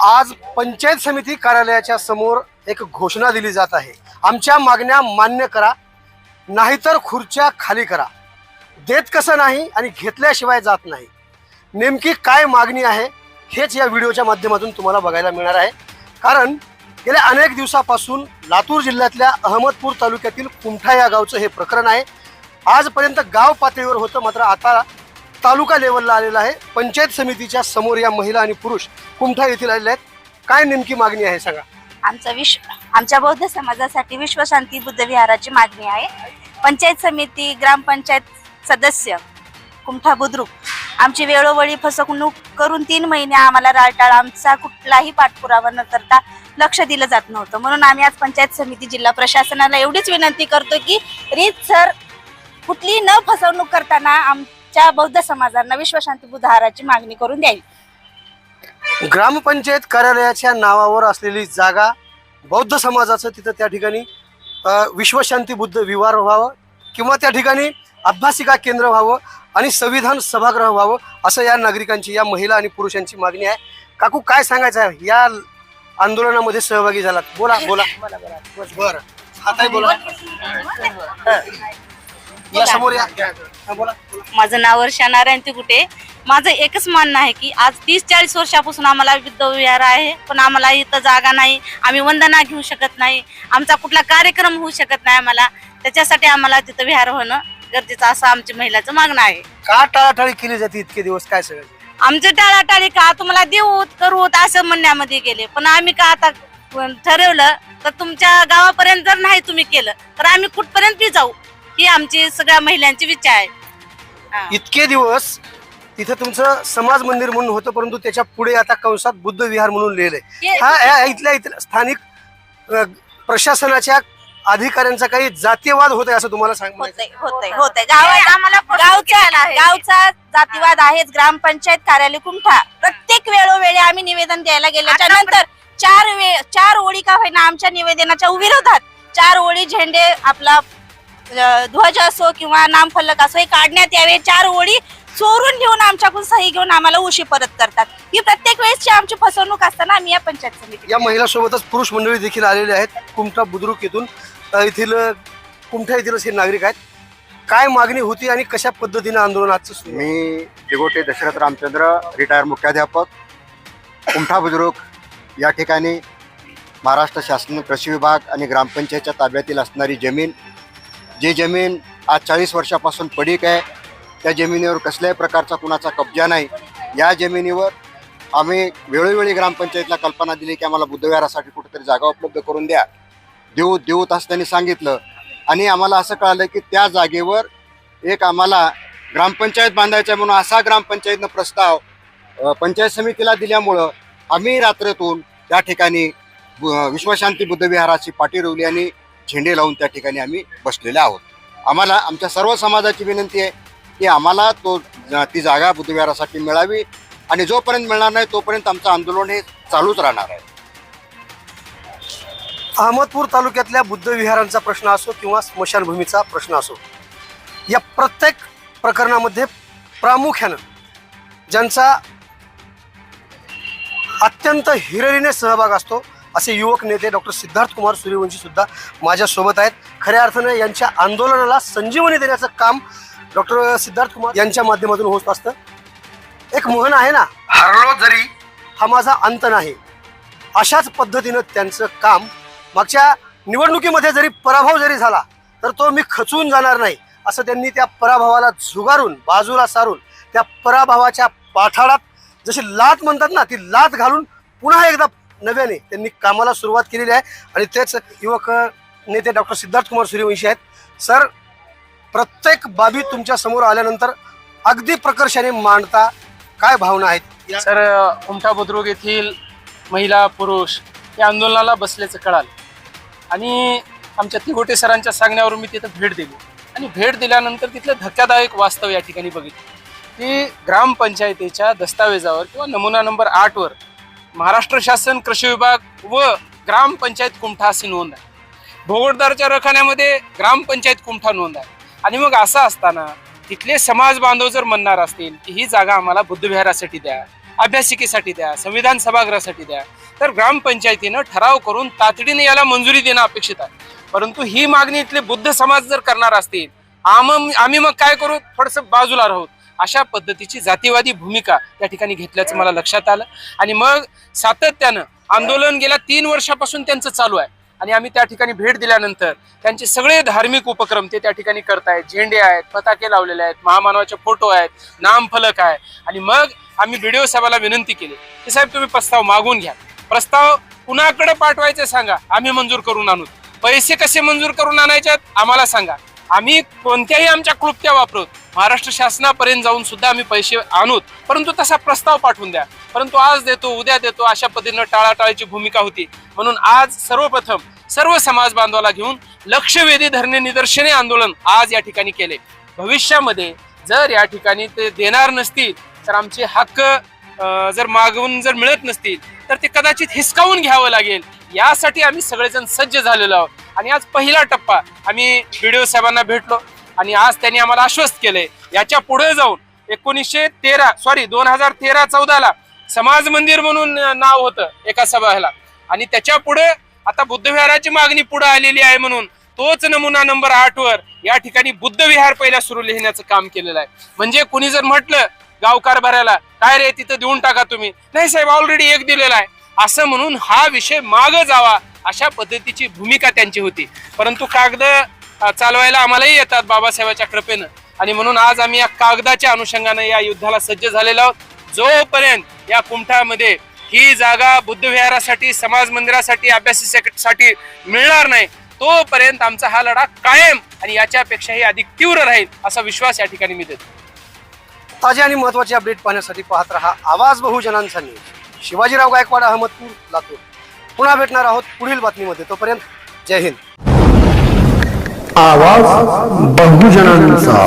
आज पंचायत समिती कार्यालयाच्या समोर एक घोषणा दिली जात आहे। आमच्या मागण्या मान्य करा, नाहीतर खुर्च्या खाली करा। देत कसं नाही आणि घेतल्याशिवाय जात नाही। नेमकी काय मागणी आहे हेच या व्हिडिओच्या माध्यमातून तुम्हाला बघायला मिळणार आहे। कारण गेल्या अनेक दिवसापासून लातूर जिल्ह्यातल्या अहमदपूर तालुक्यातील कुमठा या गावचं हे प्रकरण आहे। आजपर्यंत गाव पातळीवर होतं, मात्र आता तालुका लेवलला आलेला आहे। पंचायत समितीच्या समोर या महिला आणि पुरुष कुमठा येथील आलेले आहेत। काय नेमकी मागणी आहे सांगा। आमच्या बौद्ध समाजासाठी विश्वशांती बुद्ध विहाराची मागणी आहे। पंचायत समिती ग्रामपंचायत सदस्य कुमठा बुद्रुक आमची वेळोवेळी फसवणूक करून 3 महिने आम्हाला राळटाळ, आमचा कुठलाही पाठपुरावा न करता लक्ष दिलं जात नव्हतं। म्हणून आम्ही आज पंचायत समिती जिल्हा प्रशासनाला एवढीच विनंती करतो की रीतसर कुठली न फसवणूक करताना आमच्या बौद्ध समाजांना विश्वशांती बुद्ध विहाराची मागणी करून द्यावी। ग्रामपंचायत कार्यालयाच्या नावावर असलेली जागा बौद्ध समाजाचं तिथं त्या ठिकाणी विश्वशांती बुद्ध विहार व्हावं किंवा त्या ठिकाणी अभ्यासिका केंद्र व्हावं आणि संविधान सभागृह व्हावं असं या नागरिकांची, या महिला आणि पुरुषांची मागणी आहे। काकू काय सांगायचं आहे, या आंदोलनामध्ये सहभागी झालात? बोला बोला बरं, आताही बोला, या समोर या, बोला। माझं नाव वर्षा नारायण तिकुटे। माझं एकच म्हणणं आहे की आज 30-40 वर्षापासून आम्हाला बुद्ध विहार आहे, पण आम्हाला इथं जागा नाही, आम्ही वंदना घेऊ शकत नाही, आमचा कुठला कार्यक्रम होऊ शकत नाही आम्हाला। त्याच्यासाठी आम्हाला तिथं विहार होणं गरजेचं असं आमच्या महिलाचं मागणं आहे। का टाळाटाळी केली जाते इतके दिवस, काय सगळं? आमचं टाळाटाळी का तुम्हाला देऊ करू असं म्हणण्यामध्ये गेले, पण आम्ही का आता ठरवलं तर तुमच्या गावापर्यंत जर नाही तुम्ही केलं तर आम्ही कुठपर्यंत बी जाऊ, ही आमची सगळ्या महिलांची इच्छा आहे। इतके दिवस तिथे तुमचं समाज मंदिर म्हणून होतं, परंतु त्याच्या पुढे आता कंसात बुद्ध विहार म्हणून लिहिलंय। हा इथल्या स्थानिक प्रशासनाच्या अधिकाऱ्यांचा काही जातीयवाद होतोय असं तुम्हाला होतंय। गावचा जातीवाद आहेच। ग्रामपंचायत कार्यालय कुमठा प्रत्येक वेळोवेळी आम्ही निवेदन द्यायला गेल्याच्या नंतर 4 ओळी का होईना आमच्या निवेदनाच्या विरोधात 4 ओळी झेंडे, आपला ध्वज असो किंवा नामफलक असो हे काढण्यात यावे, 4 ओळी चोरून घेऊन आमच्याकडून सही घेऊन आम्हाला उशी परत करतात। ही प्रत्येक वेळेसची आमची फसवणूक असताना आम्ही या पंचायत समिती, या महिला सोबतच पुरुष मंडळी देखील आलेले आहेत। कुमठा बुद्रुक येथून येथील कुमठा येथीलच हे नागरिक आहेत। काय मागणी होती आणि कशा पद्धतीने आंदोलन आजचं सुरू? मी तिगोटे दशरथ रामचंद्र, रिटायर मुख्याध्यापक, कुमठा बुद्रुक या ठिकाणी महाराष्ट्र शासन कृषी विभाग आणि ग्रामपंचायतच्या ताब्यातील असणारी जमीन, जी जमीन आज 40 वर्षापासून पडीक आहे, त्या जमिनीवर कसल्याही प्रकारचा कुणाचा कब्जा नाही। या जमिनीवर आम्ही वेळोवेळी ग्रामपंचायतला कल्पना दिली की आम्हाला बुद्धविहारासाठी कुठेतरी जागा उपलब्ध करून द्या, देऊ असं त्यांनी सांगितलं। आणि आम्हाला असं कळालं की त्या जागेवर एक आम्हाला ग्रामपंचायत बांधायचं म्हणून असा ग्रामपंचायतनं प्रस्ताव पंचायत समितीला दिल्यामुळं आम्ही रात्रीतून त्या ठिकाणी विश्वशांती बुद्धविहाराची पाटी रोवली आणि झेंडे लावून त्या ठिकाणी आम्ही बसलेले आहोत। आम्हाला आमच्या सर्व समाजाची विनंती आहे की आम्हाला ती जागा बुद्धविहारासाठी मिळावी आणि जोपर्यंत मिळणार नाही तोपर्यंत आमचं आंदोलन हे चालूच राहणार आहे। अहमदपूर तालुक्यातल्या बुद्ध विहारांचा प्रश्न असो किंवा स्मशानभूमीचा प्रश्न असो, या प्रत्येक प्रकरणामध्ये प्रामुख्यानं ज्यांचा अत्यंत हिरिरीने सहभाग असतो असे युवक नेते डॉक्टर सिद्धार्थ कुमार सूर्यवंशी सुद्धा माझ्यासोबत आहेत। खऱ्या अर्थानं यांच्या आंदोलनाला संजीवनी देण्याचं काम डॉक्टर सिद्धार्थ कुमार यांच्या माध्यमातून होत असतं। एक म्हण आहे ना, हरलो जरी हा माझा अंत नाही, अशाच पद्धतीनं त्यांचं काम मागच्या निवडणुकीमध्ये जरी पराभव जरी झाला तर तो मी खचून जाणार नाही असं त्यांनी त्या पराभवाला झुगारून बाजूला सारून त्या पराभवाच्या पाठाळात जशी लात म्हणतात ना, ती लात घालून पुन्हा एकदा नव्याने त्यांनी कामाला सुरुवात केलेली आहे। आणि तेच युवक नेते डॉक्टर सिद्धार्थ कुमार सूर्यवंशी आहेत। सर, प्रत्येक बाबी तुमच्या समोर आल्यानंतर अगदी प्रकर्षाने मांडता, काय भावना आहेत? सर, कुमठा बुद्रुक येथील महिला पुरुष या आंदोलनाला बसल्याचं कळालं आणि आमच्या तिगोटे सरांच्या सांगण्यावरून मी तिथं भेट दिली आणि भेट दिल्यानंतर तिथलं धक्कादायक वास्तव या ठिकाणी बघितलं की ग्रामपंचायतीच्या दस्तावेजावर किंवा नमुना नंबर 8 वर महाराष्ट्र शासन कृषी विभाग व ग्रामपंचायत कुमठा अशी नोंद आहे। भोगोटदारच्या रखान्यामध्ये ग्रामपंचायत कुमठा नोंद आहे। आणि मग असं असताना तिथले समाज बांधव जर म्हणणार असतील की ही जागा आम्हाला बुद्धविहारासाठी द्या अभ्यासिकेसाठी द्या, संविधान सभागृहासाठी द्या. तर ग्रामपंचायतीनं ठराव करून तातडीने याला मंजुरी देणं अपेक्षित आहे. परंतु ही मागणी इथले बुद्ध समाज जर करणार असतील, आम्ही मग काय करू, थोडंसं बाजूला राहू, अशा पद्धतीची जातीवादी भूमिका त्या ठिकाणी घेतल्याचं मला लक्षात आलं. आणि मग सातत्यानं आंदोलन गेल्या 3 वर्षापासून त्यांचं चालू आहे. आणि आम्ही त्या ठिकाणी भेट दिल्यानंतर त्यांचे सगळे धार्मिक उपक्रम ते त्या ठिकाणी करतायत. झेंडे आहेत, पताके लावलेले आहेत, महामानवाचे फोटो आहेत, नामफलक आहे. आणि मग आम्ही BDO साहेबाला विनंती केली की साहेब तुम्ही प्रस्ताव मागून घ्या, प्रस्ताव कुणाकडे पाठवायचे सांगा, आम्ही मंजूर करून आणू. पैसे कसे मंजूर करून आणायचे आम्हाला सांगा, आम्ही कोणत्याही आमच्या क्लुप्त्या वापरत महाराष्ट्र शासनापर्यंत जाऊन सुद्धा आम्ही पैसे आणूत, परंतु तसा प्रस्ताव पाठवून द्या. परंतु आज देतो उद्या देतो अशा पद्धतीनं टाळाटाळीची भूमिका होती. म्हणून आज सर्वप्रथम सर्व समाज बांधवाला घेऊन लक्षवेधी धरणे निदर्शने आंदोलन आज या ठिकाणी केले. भविष्यामध्ये जर या ठिकाणी ते देणार नसतील, तर आमचे हक्क जर मागवून जर मिळत नसतील, तर ते कदाचित हिसकावून घ्यावं लागेल. यासाठी आम्ही सगळेजण सज्ज झालेलो आहोत. आणि आज पहिला टप्पा आम्ही BDO साहेबांना भेटलो आणि आज त्यांनी आम्हाला आश्वस्त केलंय याच्या पुढे जाऊन 2013-14ला समाज मंदिर म्हणून नाव होतं एका सभाला, आणि त्याच्या पुढे आता बुद्धविहाराची मागणी पुढे आलेली आहे. म्हणून तोच नमुना नंबर 8 वर या ठिकाणी बुद्ध विहार पहिला सुरू लिहिण्याचं काम केलेलं आहे. म्हणजे कुणी जर म्हटलं गावकार भरायला काय रे तिथं देऊन टाका तुम्ही, नाही साहेब ऑलरेडी एक दिलेला आहे असं म्हणून हा विषय मागं जावा अशा पद्धतीची भूमिका त्यांची होती. परंतु कागद चालवायला आम्हालाही येतात बाबासाहेबांच्या कृपेनं, आणि म्हणून आज आम्ही या कागदाच्या अनुषंगाने या युद्धाला सज्ज झालेलो आहोत. जोपर्यंत या कुमठामध्ये ही जागा बुद्ध विहारासाठी, समाज मंदिरासाठी, अभ्यासासाठी मिळणार नाही, तोपर्यंत आमचा हा लढा कायम आणि याच्यापेक्षाही अधिक तीव्र राहील असा विश्वास या ठिकाणी मी देतो. ताजे आणि महत्त्वाचे अपडेट पाहण्यासाठी पाहत रहा आवाज बहुजनांचा न्यूज. शिवाजीराव गायकवाड, अहमदपूर, लातूर. पुन्हा भेटणार आहोत पुढील बातमीमध्ये. तोपर्यंत जय हिंद. आवाज बहुजनांचा.